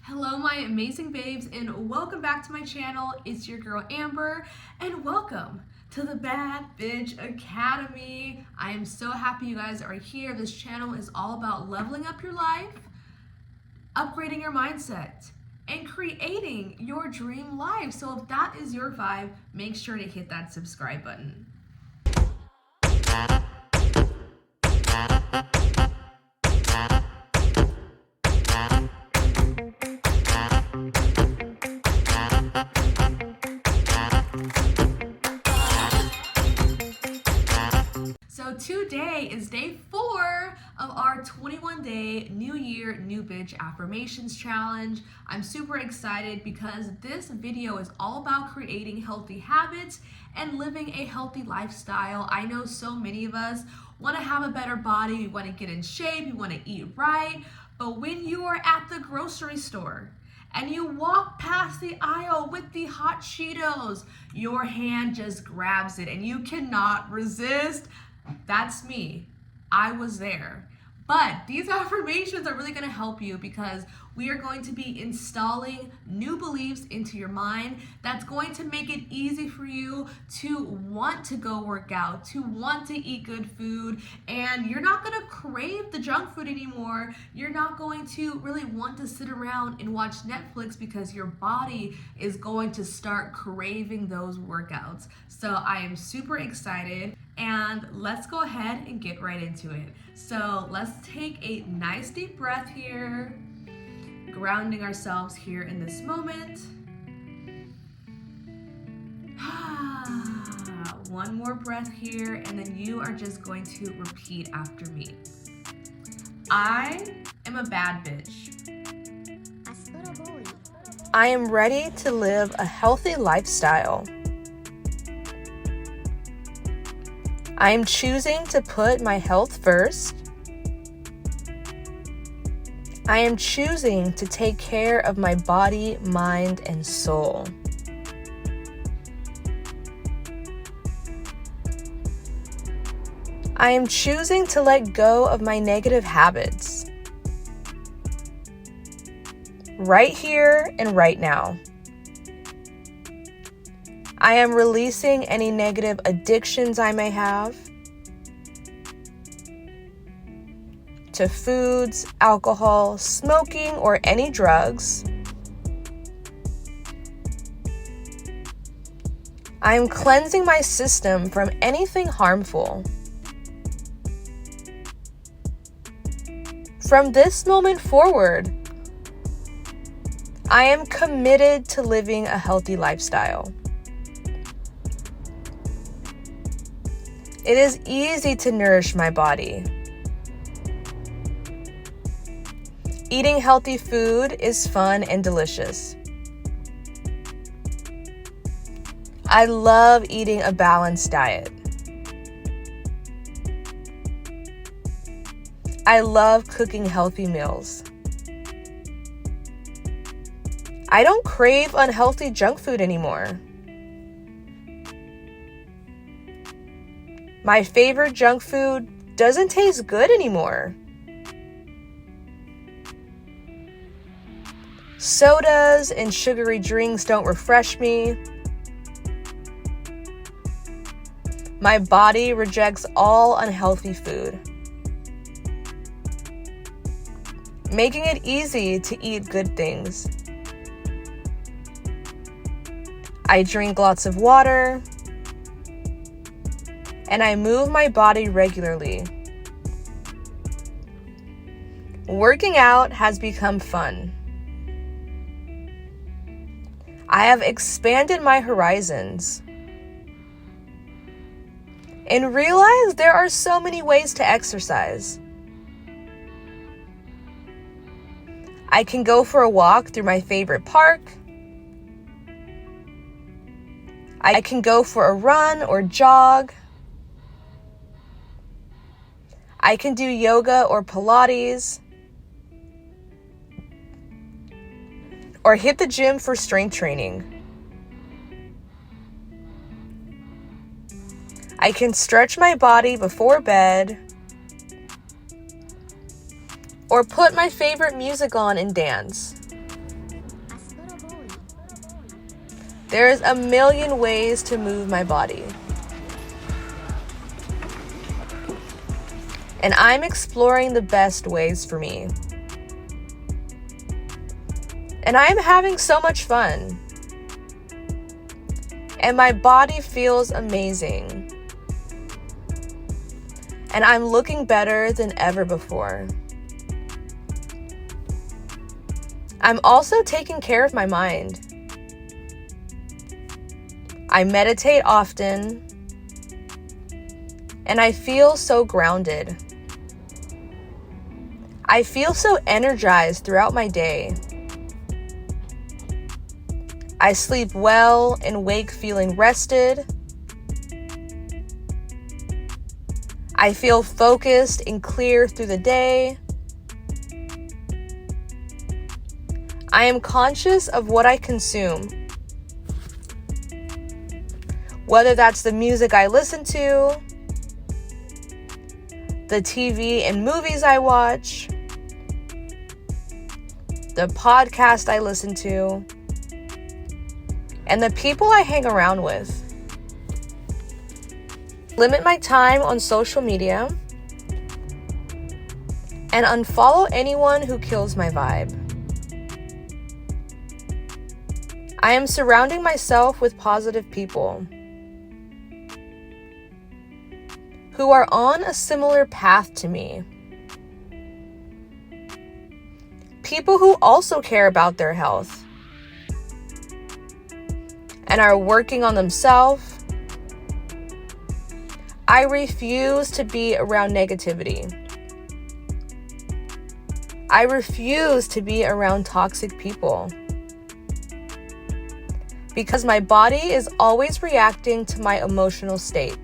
Hello my amazing babes and welcome back to my channel. It's your girl Amber and welcome to the Bad Bitch Academy. I am so happy you guys are here. This channel is all about leveling up your life, upgrading your mindset, and creating your dream life. So if that is your vibe, make sure to hit that subscribe button. So today is day 4 of our 21-day New Year, New Bitch Affirmations Challenge. I'm super excited because this video is all about creating healthy habits and living a healthy lifestyle. I know so many of us want to have a better body, we want to get in shape, we want to eat right, but when you are at the grocery store and you walk past the aisle with the hot Cheetos, your hand just grabs it and you cannot resist. That's me. I was there. But these affirmations are really going to help you because we are going to be installing new beliefs into your mind that's going to make it easy for you to want to go work out, to want to eat good food, and you're not going to crave the junk food anymore. You're not going to really want to sit around and watch Netflix because your body is going to start craving those workouts. So I am super excited. And let's go ahead and get right into it. So let's take a nice deep breath here, grounding ourselves here in this moment. One more breath here, and then you are just going to repeat after me. I am a bad bitch. I am ready to live a healthy lifestyle. I am choosing to put my health first. I am choosing to take care of my body, mind, and soul. I am choosing to let go of my negative habits. Right here and right now. I am releasing any negative addictions I may have to foods, alcohol, smoking, or any drugs. I am cleansing my system from anything harmful. From this moment forward, I am committed to living a healthy lifestyle. It is easy to nourish my body. Eating healthy food is fun and delicious. I love eating a balanced diet. I love cooking healthy meals. I don't crave unhealthy junk food anymore. My favorite junk food doesn't taste good anymore. Sodas and sugary drinks don't refresh me. My body rejects all unhealthy food, making it easy to eat good things. I drink lots of water, and I move my body regularly. Working out has become fun. I have expanded my horizons and realized there are so many ways to exercise. I can go for a walk through my favorite park. I can go for a run or jog. I can do yoga or Pilates, or hit the gym for strength training. I can stretch my body before bed, or put my favorite music on and dance. There's a million ways to move my body. And I'm exploring the best ways for me. And I'm having so much fun. And my body feels amazing. And I'm looking better than ever before. I'm also taking care of my mind. I meditate often, and I feel so grounded. I feel so energized throughout my day. I sleep well and wake feeling rested. I feel focused and clear through the day. I am conscious of what I consume. Whether that's the music I listen to, the TV and movies I watch, the podcast I listen to, and the people I hang around with. Limit my time on social media and unfollow anyone who kills my vibe. I am surrounding myself with positive people who are on a similar path to me. People who also care about their health and are working on themselves. I refuse to be around negativity. I refuse to be around toxic people. Because my body is always reacting to my emotional state.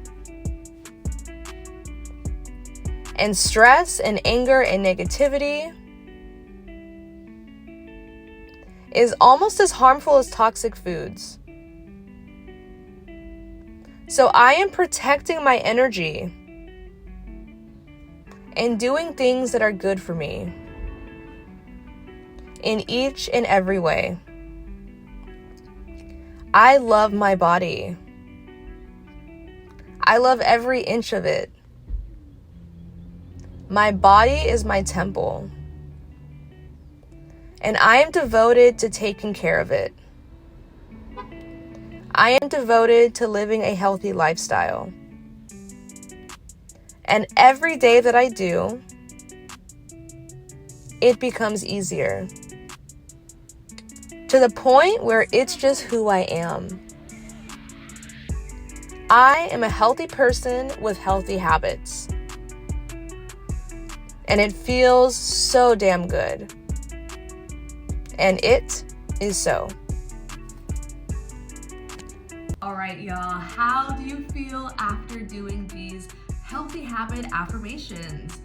And stress and anger and negativity is almost as harmful as toxic foods. So I am protecting my energy and doing things that are good for me in each and every way. I love my body. I love every inch of it. My body is my temple, and I am devoted to taking care of it. I am devoted to living a healthy lifestyle. And every day that I do, it becomes easier. To the point where it's just who I am. I am a healthy person with healthy habits. And it feels so damn good. And it is so. All right, y'all, how do you feel after doing these healthy habit affirmations?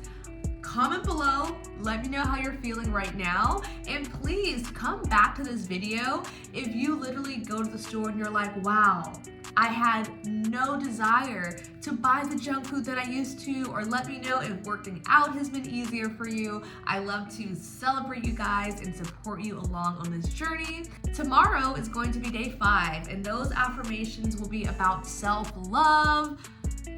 Comment below, let me know how you're feeling right now, and please come back to this video if you literally go to the store and you're like, wow, I had no desire to buy the junk food that I used to, or let me know if working out has been easier for you. I love to celebrate you guys and support you along on this journey. Tomorrow is going to be day 5, and those affirmations will be about self-love.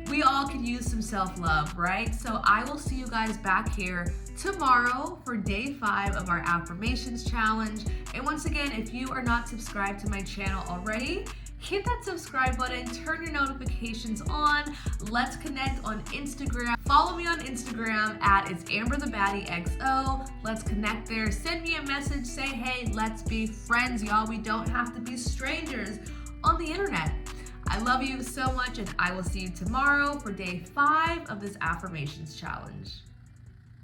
We all could use some self-love, right? So I will see you guys back here tomorrow for day 5 of our affirmations challenge. And once again, if you are not subscribed to my channel already, hit that subscribe button, turn your notifications on. Let's connect on Instagram. Follow me on Instagram at it's Amber the Baddie XO. Let's connect there. Send me a message, say, hey, let's be friends, y'all. We don't have to be strangers on the internet. I love you so much, and I will see you tomorrow for day 5 of this affirmations challenge.